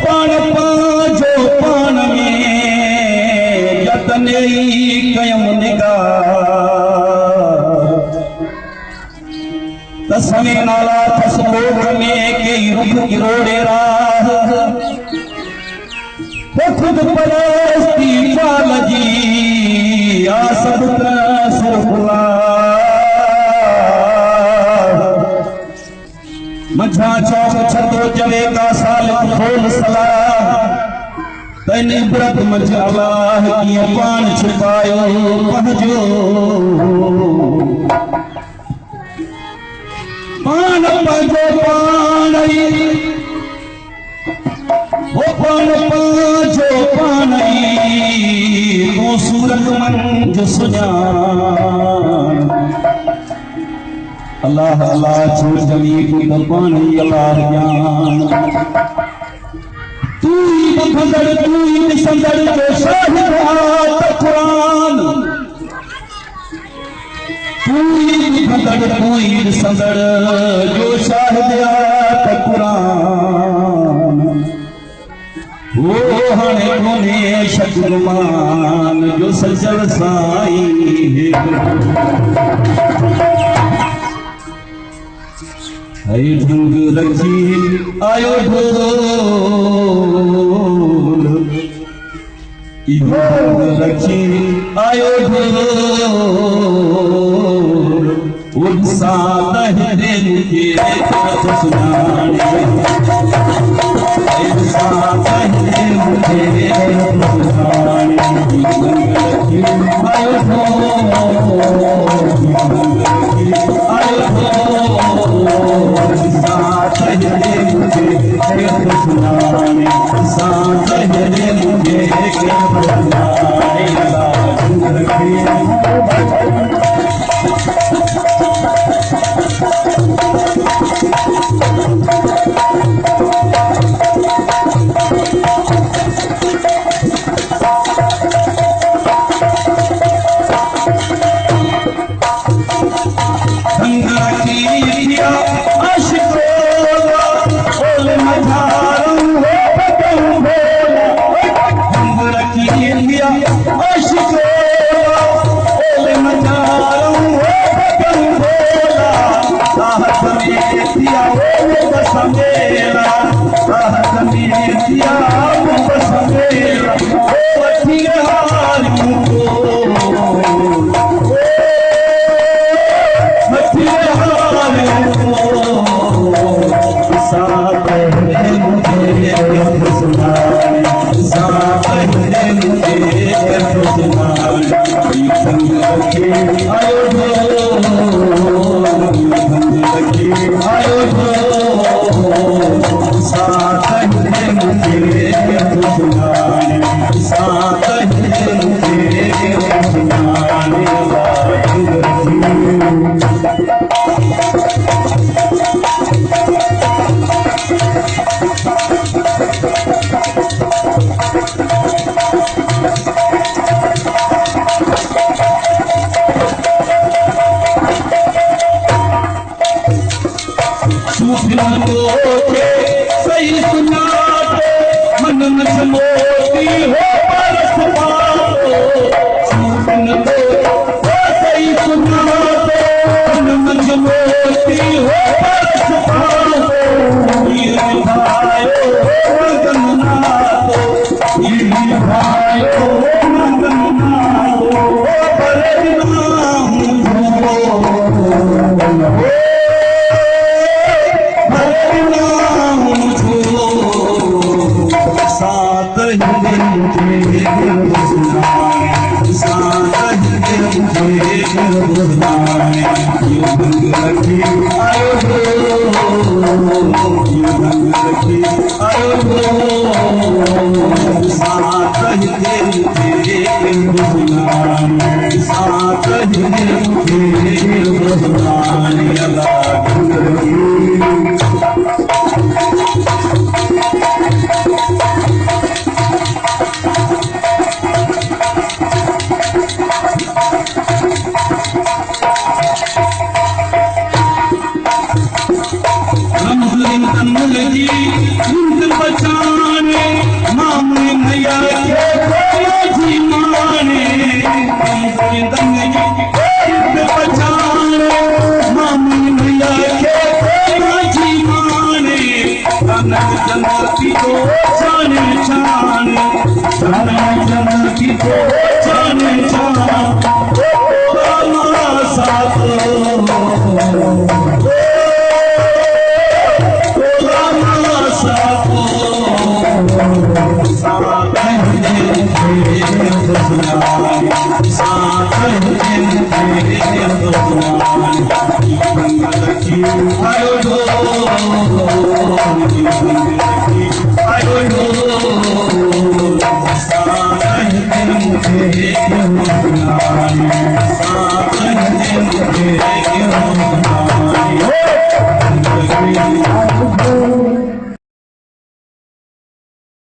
पाण पांजो पाण में जतने कयम निगाह तस्मे नाला तस्लोक में कई रुख किरोड़े राह तो खुद परस्ती पाल जी आ सब सुरखुला मझा चौक छतो जवे का साल खोल सलाह तैन इबरत मझ अल्लाह की पान छुपायो पहजो पान पहजो पान वो पान पहजो पान तो सूरत मंज सुजान अल्लाह अल्लाह छोड़ जमी को पानी अल्लाह ज्ञान तू ही बंदर तू ही संदर जो शाहिद आत कुरान तू ही बंदर तू ही संदर जो शाहिद आत कुरान वो हने कोने शकुरमान जो सजल साई है ढंग रखी आयो ढोल ढंग रखी आयो ढोल उनसा तहरे के सुनाने उनसा तहरे मुझे सुनाने ढंग रखी आयो ढोल आयो ढोल साथ हरे मुझे सुनाने साथ हरे मुझे सुनाने सही सुनाते मन में मोती हो बरस पाओ सुन दो सही सुनाते मन में मोती हो बरस पाओ ये भाइयो गन्ना दो ये भाइयो गन्ना दो रमज़ान तन्नगी उनके बचाने जन्नती को जाने जान जन्नती को जाने जान साथ I